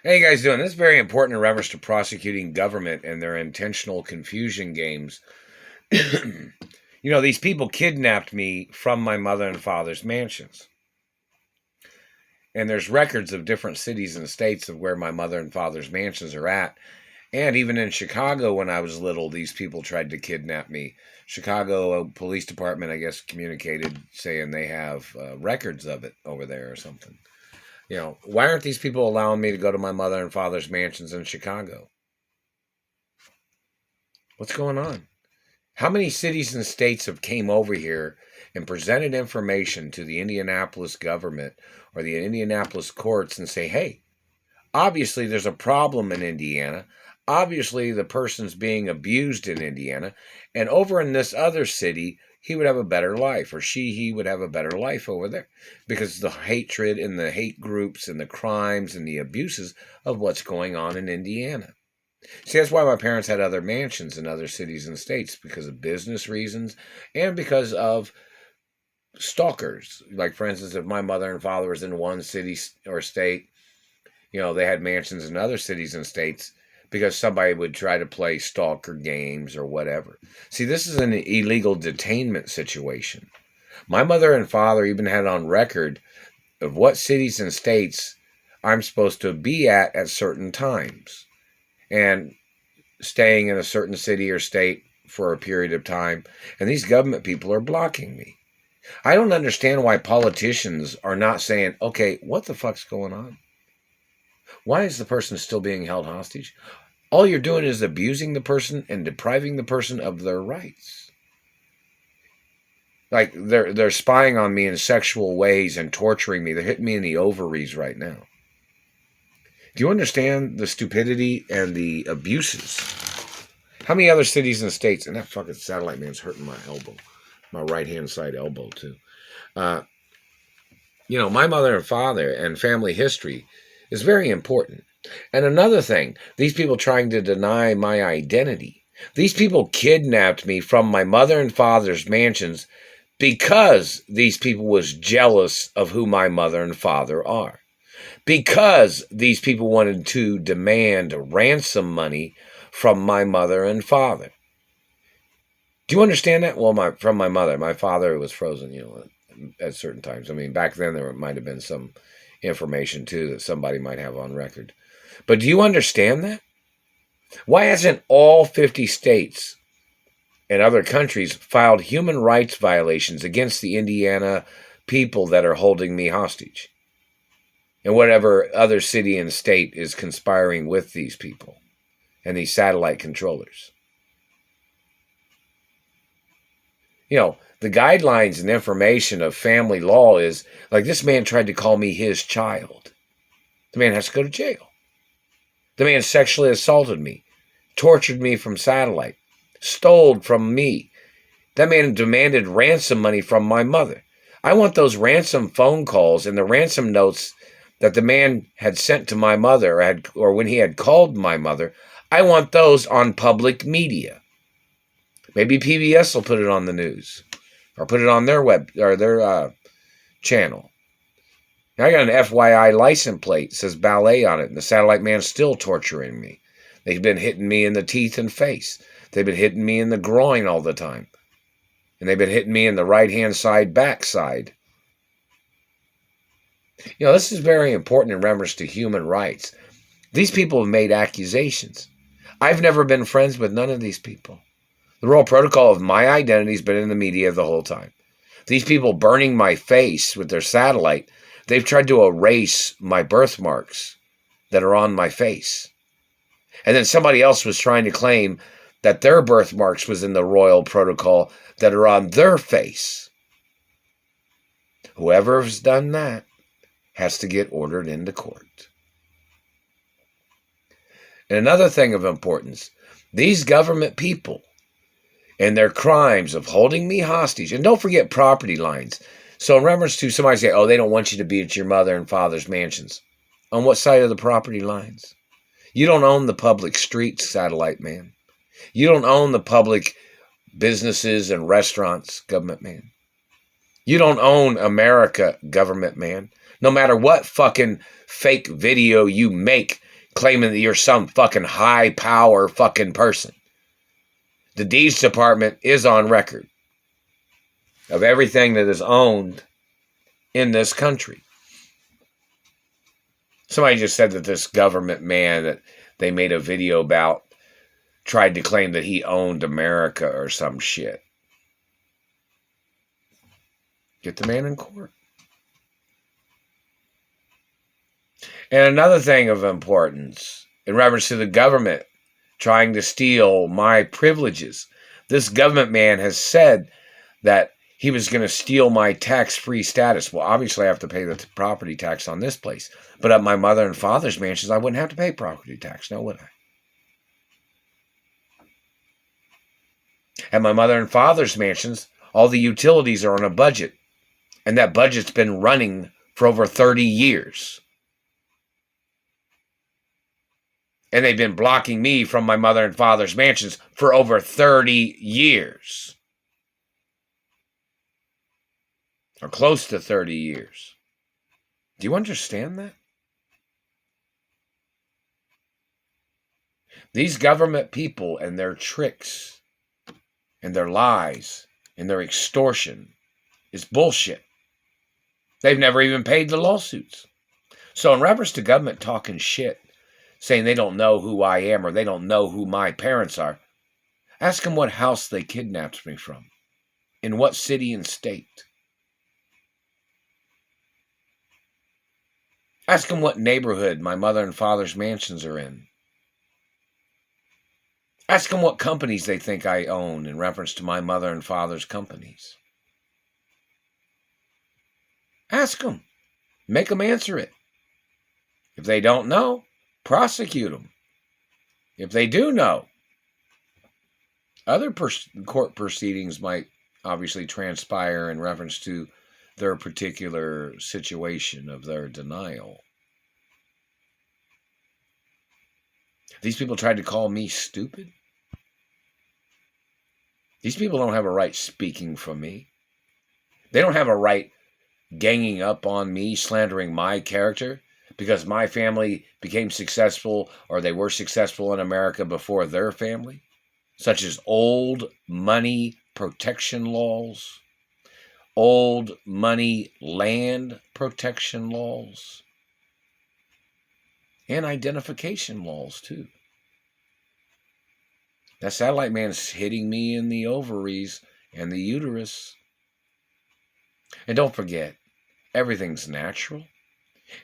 How you guys doing? This is very important in reference to prosecuting government and their intentional confusion games. These people kidnapped me from my mother and father's mansions. And there's records of different cities and states of where my mother and father's mansions are at. And even in Chicago, when I was little, these people tried to kidnap me. Chicago Police Department, I guess, communicated saying they have records of it over there or something. Why aren't these people allowing me to go to my mother and father's mansions in Chicago? What's going on? How many cities and states have came over here and presented information to the Indianapolis government or the Indianapolis courts and say, hey, obviously there's a problem in Indiana. Obviously the person's being abused in Indiana. And over in this other city, he would have a better life, or he would have a better life over there, because the hatred and the hate groups and the crimes and the abuses of what's going on in Indiana. See, that's why my parents had other mansions in other cities and states, because of business reasons and because of stalkers. Like, for instance, if my mother and father was in one city or state, they had mansions in other cities and states because somebody would try to play stalker games or whatever. See, this is an illegal detainment situation. My mother and father even had on record of what cities and states I'm supposed to be at certain times, and staying in a certain city or state for a period of time. And these government people are blocking me. I don't understand why politicians are not saying, okay, what the fuck's going on? Why is the person still being held hostage? All you're doing is abusing the person and depriving the person of their rights. Like, they're spying on me in sexual ways and torturing me. They're hitting me in the ovaries right now. Do you understand the stupidity and the abuses? How many other cities and states, and that fucking satellite man's hurting my elbow, my right-hand side elbow too. My mother and father and family history is very important. And another thing, these people trying to deny my identity. These people kidnapped me from my mother and father's mansions because these people was jealous of who my mother and father are. Because these people wanted to demand ransom money from my mother and father. Do you understand that? Well, from my mother. My father was frozen, at certain times. I mean, back then there might have been some information, too, that somebody might have on record. But do you understand that? Why hasn't all 50 states and other countries filed human rights violations against the Indiana people that are holding me hostage? And whatever other city and state is conspiring with these people and these satellite controllers. The guidelines and information of family law is, like, this man tried to call me his child. The man has to go to jail. The man sexually assaulted me, tortured me from satellite, stole from me. That man demanded ransom money from my mother. I want those ransom phone calls and the ransom notes that the man had sent to my mother, or when he had called my mother. I want those on public media. Maybe PBS will put it on the news, or put it on their web or their channel. Now, I got an FYI license plate, says ballet on it, and the satellite man's still torturing me. They've been hitting me in the teeth and face. They've been hitting me in the groin all the time. And they've been hitting me in the right-hand side, backside. This is very important in reference to human rights. These people have made accusations. I've never been friends with none of these people. The royal protocol of my identity has been in the media the whole time. These people burning my face with their satellite, they've tried to erase my birthmarks that are on my face. And then somebody else was trying to claim that their birthmarks was in the royal protocol that are on their face. Whoever has done that has to get ordered into court. And another thing of importance, these government people and their crimes of holding me hostage, and don't forget property lines. So in reference to somebody say, oh, they don't want you to be at your mother and father's mansions. On what side of the property lines? You don't own the public streets, satellite man. You don't own the public businesses and restaurants, government man. You don't own America, government man. No matter what fucking fake video you make claiming that you're some fucking high power fucking person. The deeds department is on record of everything that is owned in this country. Somebody just said that this government man that they made a video about tried to claim that he owned America or some shit. Get the man in court. And another thing of importance, in reference to the government trying to steal my privileges, this government man has said that he was going to steal my tax-free status. Well, obviously I have to pay the property tax on this place. But at my mother and father's mansions, I wouldn't have to pay property tax, now would I? At my mother and father's mansions, all the utilities are on a budget. And that budget's been running for over 30 years. And they've been blocking me from my mother and father's mansions for over 30 years. Or close to 30 years. Do you understand that? These government people and their tricks and their lies and their extortion is bullshit. They've never even paid the lawsuits. So in reference to government talking shit, saying they don't know who I am or they don't know who my parents are, ask them what house they kidnapped me from, in what city and state. Ask them what neighborhood my mother and father's mansions are in. Ask them what companies they think I own in reference to my mother and father's companies. Ask them. Make them answer it. If they don't know, prosecute them. If they do know, other court proceedings might obviously transpire in reference to their particular situation of their denial. These people tried to call me stupid. These people don't have a right speaking for me. They don't have a right ganging up on me, slandering my character, because my family became successful or they were successful in America before their family, such as old money protection laws, old money land protection laws, and identification laws too. That satellite man's hitting me in the ovaries and the uterus. And don't forget, everything's natural.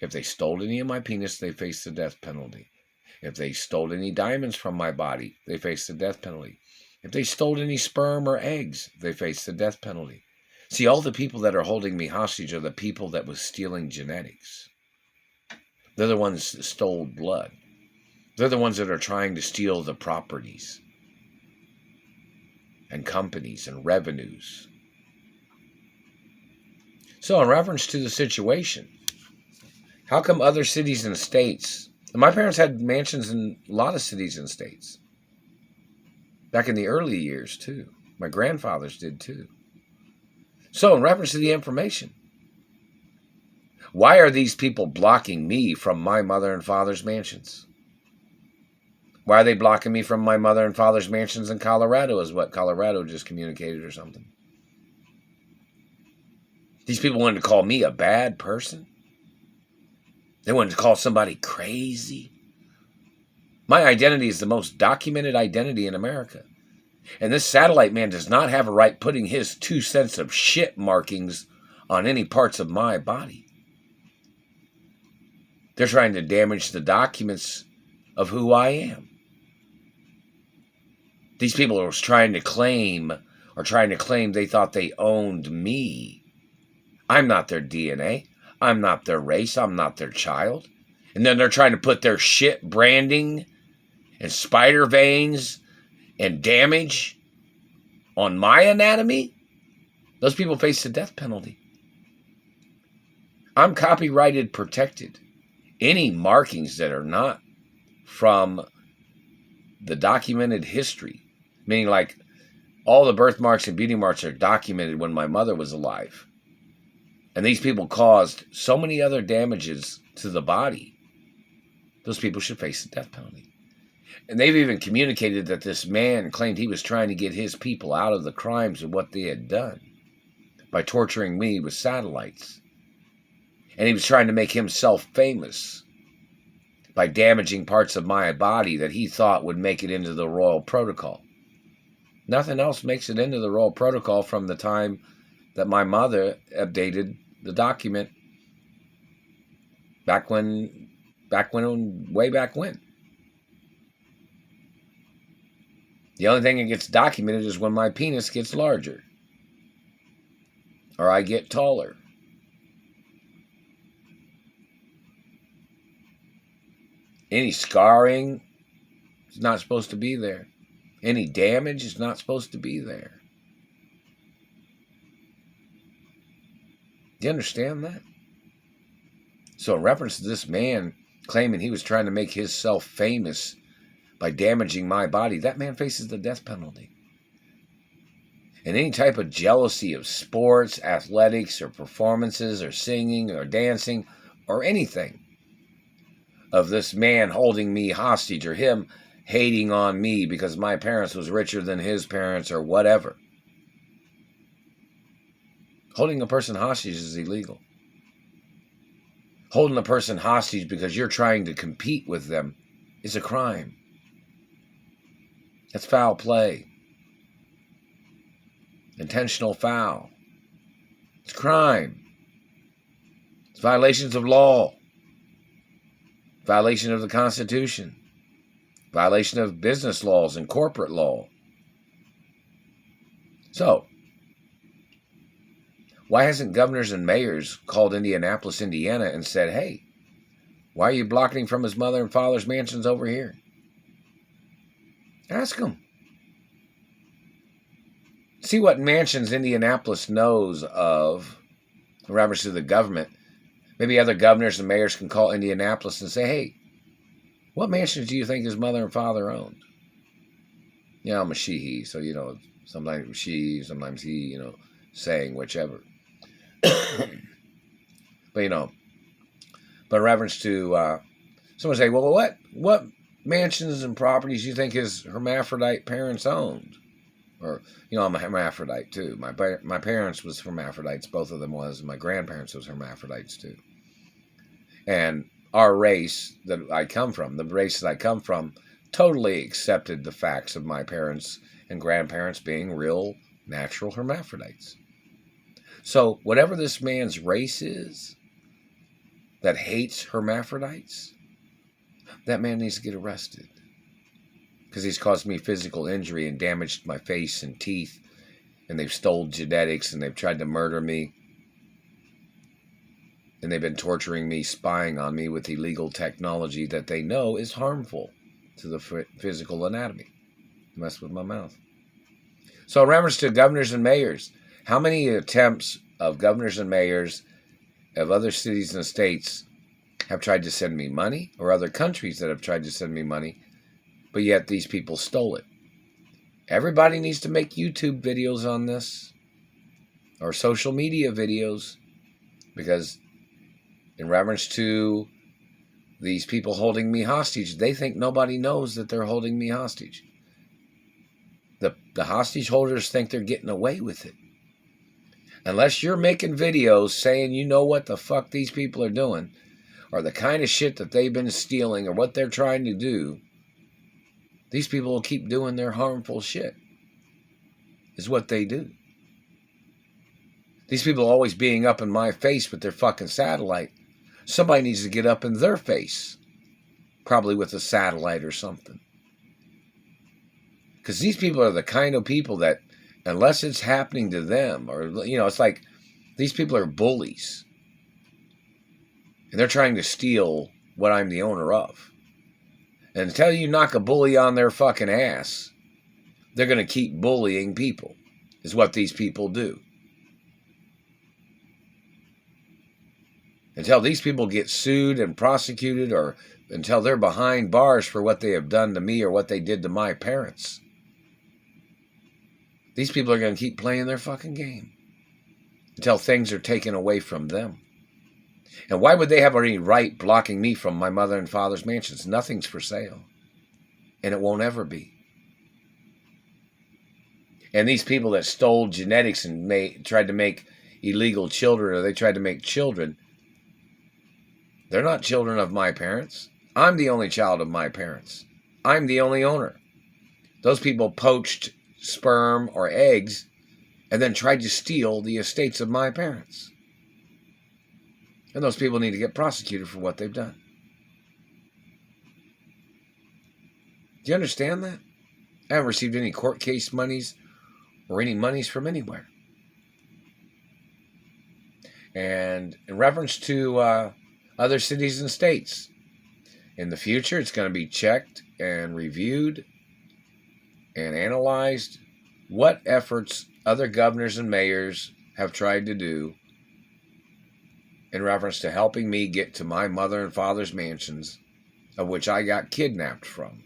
If they stole any of my penis, they face the death penalty. If they stole any diamonds from my body, they face the death penalty. If they stole any sperm or eggs, they face the death penalty. See, all the people that are holding me hostage are the people that was stealing genetics. They're the ones that stole blood. They're the ones that are trying to steal the properties and companies and revenues. So in reference to the situation, how come other cities and states, and my parents had mansions in a lot of cities and states, back in the early years too. My grandfathers did too. So in reference to the information, why are these people blocking me from my mother and father's mansions? Why are they blocking me from my mother and father's mansions in Colorado, is what Colorado just communicated or something. These people wanted to call me a bad person. They wanted to call somebody crazy. My identity is the most documented identity in America. And this satellite man does not have a right putting his 2 cents of shit markings on any parts of my body. They're trying to damage the documents of who I am. These people are trying to claim they thought they owned me. I'm not their DNA. I'm not their race. I'm not their child. And then they're trying to put their shit branding and spider veins and damage on my anatomy. Those people face the death penalty. I'm copyrighted protected. Any markings that are not from the documented history, meaning like all the birthmarks and beauty marks are documented when my mother was alive. And these people caused so many other damages to the body those people should face the death penalty. And they've even communicated that this man claimed he was trying to get his people out of the crimes of what they had done by torturing me with satellites. And he was trying to make himself famous by damaging parts of my body that he thought would make it into the royal protocol. Nothing else makes it into the royal protocol from the time that my mother updated the document way back when. The only thing that gets documented is when my penis gets larger or I get taller. Any scarring is not supposed to be there. Any damage is not supposed to be there. Do you understand that? So in reference to this man claiming he was trying to make himself famous by damaging my body, that man faces the death penalty. And any type of jealousy of sports, athletics, or performances, or singing, or dancing, or anything of this man holding me hostage, or him hating on me because my parents was richer than his parents, or whatever. Holding a person hostage is illegal. Holding a person hostage because you're trying to compete with them is a crime. That's foul play. Intentional foul. It's crime. It's violations of law. Violation of the Constitution. Violation of business laws and corporate law. So, why hasn't governors and mayors called Indianapolis, Indiana and said, hey, why are you blocking him from his mother and father's mansions over here? Ask them. See what mansions Indianapolis knows of in reference to the government. Maybe other governors and mayors can call Indianapolis and say, hey, what mansions do you think his mother and father owned? You know, I'm a she-he, so, sometimes she, sometimes he, saying whichever. But in reference to, someone say, well, what mansions and properties do you think his hermaphrodite parents owned? Or, I'm a hermaphrodite too. My parents was hermaphrodites, both of them was. My grandparents was hermaphrodites too. And our race that I come from, the race that I come from, totally accepted the facts of my parents and grandparents being real, natural hermaphrodites. So whatever this man's race is that hates hermaphrodites, that man needs to get arrested. Because he's caused me physical injury and damaged my face and teeth. And they've stole genetics and they've tried to murder me. And they've been torturing me, spying on me with illegal technology that they know is harmful to the physical anatomy. Mess with my mouth. So in reference to governors and mayors, how many attempts of governors and mayors of other cities and states have tried to send me money, or other countries that have tried to send me money, but yet these people stole it? Everybody needs to make YouTube videos on this, or social media videos, because in reference to these people holding me hostage, they think nobody knows that they're holding me hostage. The hostage holders think they're getting away with it. Unless you're making videos saying you know what the fuck these people are doing, or the kind of shit that they've been stealing, or what they're trying to do, these people will keep doing their harmful shit. Is what they do. These people always being up in my face with their fucking satellite. Somebody needs to get up in their face. Probably with a satellite or something. Because these people are the kind of people that, unless it's happening to them, or, it's like these people are bullies. And they're trying to steal what I'm the owner of. And until you knock a bully on their fucking ass, they're going to keep bullying people, is what these people do. Until these people get sued and prosecuted, or until they're behind bars for what they have done to me or what they did to my parents, these people are going to keep playing their fucking game until things are taken away from them. And why would they have any right blocking me from my mother and father's mansions? Nothing's for sale. And it won't ever be. And these people that stole genetics and tried to make illegal children, or they tried to make children, they're not children of my parents. I'm the only child of my parents. I'm the only owner. Those people poached sperm or eggs and then tried to steal the estates of my parents. And those people need to get prosecuted for what they've done. Do you understand that? I haven't received any court case monies or any monies from anywhere. And in reference to other cities and states, in the future, it's going to be checked and reviewed and analyzed what efforts other governors and mayors have tried to do in reference to helping me get to my mother and father's mansions, of which I got kidnapped from.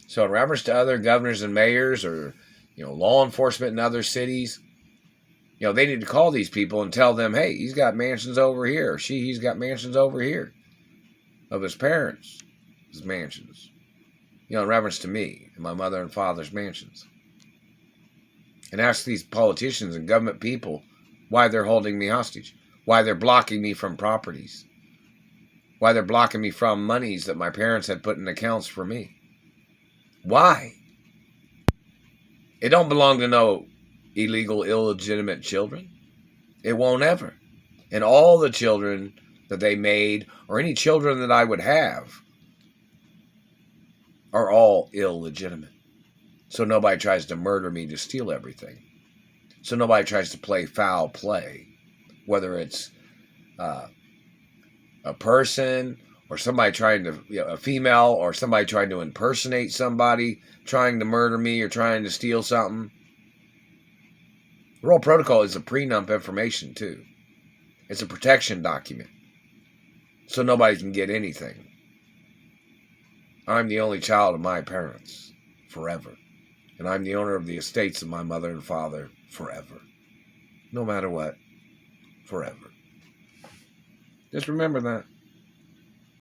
So in reference to other governors and mayors, or law enforcement in other cities, they need to call these people and tell them, hey, he's got mansions over here. He's got mansions over here of his parents' mansions. In reference to me and my mother and father's mansions. And ask these politicians and government people why they're holding me hostage, why they're blocking me from properties, why they're blocking me from monies that my parents had put in accounts for me. Why? It don't belong to no illegal, illegitimate children. It won't ever. And all the children that they made, or any children that I would have, are all illegitimate. So nobody tries to murder me to steal everything. So nobody tries to play foul play, whether it's a person or somebody trying to, a female, or somebody trying to impersonate somebody, trying to murder me or trying to steal something. The Royal Protocol is a prenup information too. It's a protection document. So nobody can get anything. I'm the only child of my parents forever. And I'm the owner of the estates of my mother and father forever. No matter what, forever. Just remember that.